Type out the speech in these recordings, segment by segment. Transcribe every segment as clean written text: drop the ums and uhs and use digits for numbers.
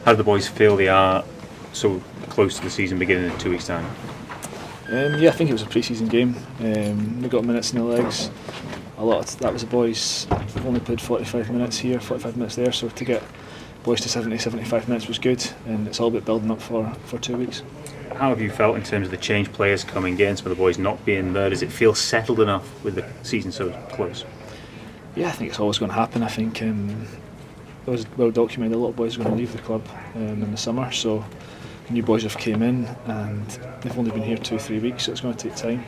How do the boys feel they are so close to the season beginning in 2 weeks' time? Yeah, I think it was a pre-season game. We got minutes in the legs. That was the boys. We've only played 45 minutes here, 45 minutes there. So to get boys to 70, 75 minutes was good, and it's all about building up for 2 weeks. How have you felt in terms of the change players coming in, some of the boys not being there? Does it feel settled enough with the season so close? Yeah, I think it's always going to happen. I think it was well documented. A lot of boys are going to leave the club in the summer, so new boys have came in and they've only been here 2-3 weeks, so it's going to take time,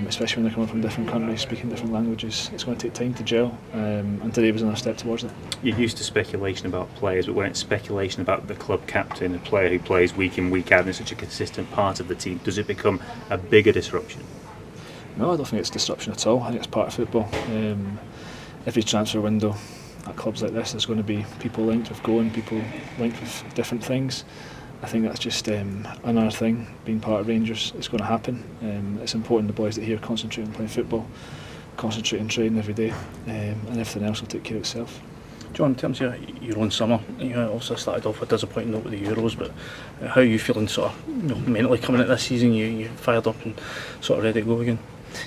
especially when they're coming from different countries, speaking different languages. It's going to take time to gel, and today was another step towards it. You're used to speculation about players, but when it's speculation about the club captain, a player who plays week in, week out and is such a consistent part of the team, does it become a bigger disruption? No, I don't think it's disruption at all. I think it's part of football. Every transfer window at clubs like this, there's going to be people linked with going, people linked with different things. I think that's just another thing, being part of Rangers. It's going to happen. It's important the boys that are here concentrate on playing football, concentrate on training every day, and everything else will take care of itself. John, in terms of your own summer, also started off with a disappointing note with the Euros, but how are you feeling sort of mentally coming into this season? You fired up and sort of ready to go again?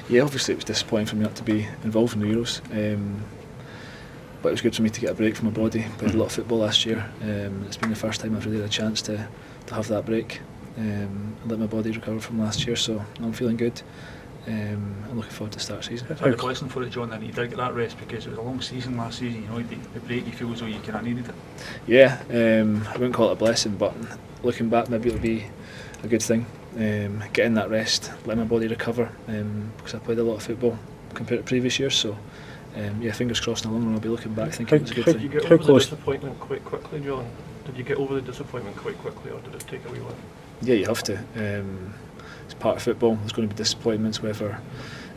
Yeah, obviously it was disappointing for me not to be involved in the Euros. But it was good for me to get a break from my body. Played a lot of football last year. It's been the first time I've really had a chance to have that break and let my body recover from last year, so I'm feeling good. I'm looking forward to the start of the season. It's a blessing for it, John, that you did get that rest, because it was a long season last season. The break, you feel as though you kind of needed it. Yeah, I wouldn't call it a blessing, but looking back, maybe it'll be a good thing. Getting that rest, letting my body recover, because I played a lot of football compared to previous years, so yeah, fingers crossed in the long run I'll be looking back thinking it was a good thing. Did you get over the disappointment quite quickly, John? Did you get over the disappointment quite quickly, or did it take a wee while? Yeah, you have to. It's part of football. There's going to be disappointments, whether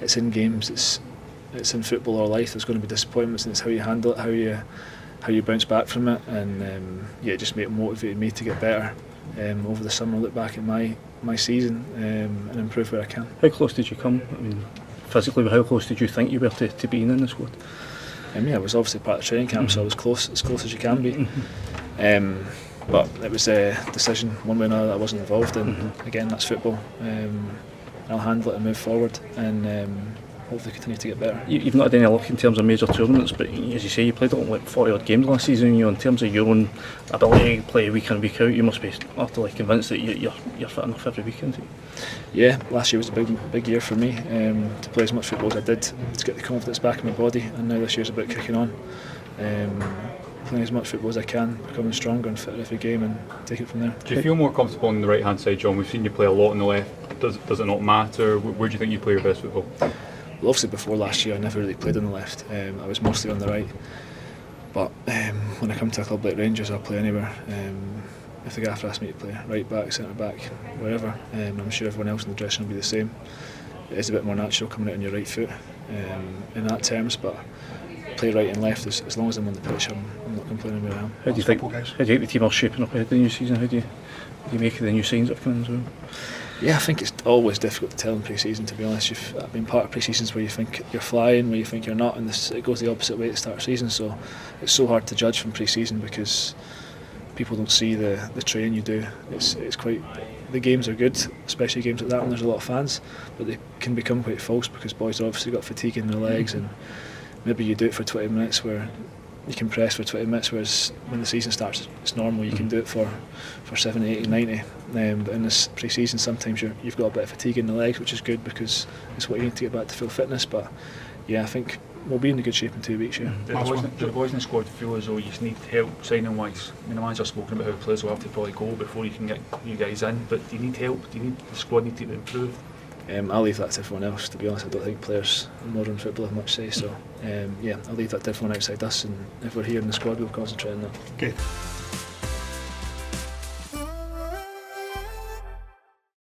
it's in games, it's in football or life. There's going to be disappointments, and it's how you handle it, how you bounce back from it, and yeah, it just motivated me to get better over the summer. Look back at my season and improve where I can. How close did you come? I mean, physically, how close did you think you were to being in the squad? Yeah, I was obviously part of the training camp, so I was as close as you can be. But it was a decision, one way or another, that I wasn't involved in. Again, that's football. I'll handle it and move forward, and hopefully continue to get better. You've not had any luck in terms of major tournaments, but as you say, you played like 40 odd games last season. In terms of your own ability to play week in, week out, you must be utterly convinced that you're fit enough every weekend. Yeah, last year was a big year for me to play as much football as I did, to get the confidence back in my body, and now this year's about kicking on. Playing as much football as I can, becoming stronger and fitter every game, and take it from there. Do you feel more comfortable on the right hand side, John? We've seen you play a lot on the left. Does it not matter? Where do you think you play your best football? Well, obviously before last year I never really played on the left. I was mostly on the right. But when I come to a club like Rangers, I'll play anywhere. If the gaffer asks me to play right back, centre back, wherever, I'm sure everyone else in the dressing room will be the same. It is a bit more natural coming out on your right foot in that terms, but play right and left as long as I'm on the pitch. I'm not complaining where I am. How do you think the team are shaping up ahead of the new season? How do you make the new signs that have come in as well? Yeah, I think it's always difficult to tell in pre-season, to be honest. I've been part of pre-seasons where you think you're flying, where you think you're not, and it goes the opposite way at the start of season, so it's so hard to judge from pre-season because people don't see the training you do. It's quite, the games are good, especially games like that when there's a lot of fans, but they can become quite false because boys have obviously got fatigue in their legs, and maybe you do it for 20 minutes where you can press for 20 minutes, whereas when the season starts it's normal, you can do it for 70, 80, 90, but in this pre-season sometimes you've got a bit of fatigue in the legs, which is good because it's what you need to get back to full fitness. But yeah, I think we'll be in good shape in 2 weeks. Yeah. The boys in the squad feel as though you need help signing wise. I mean, the manager's spoken about how players will have to probably go before you can get you guys in, but do you need help? Do the squad need to be improved? I'll leave that to everyone else, to be honest. I don't think players in modern football have much say, so yeah, I'll leave that to everyone outside us, and if we're here in the squad we'll concentrate on that. Okay.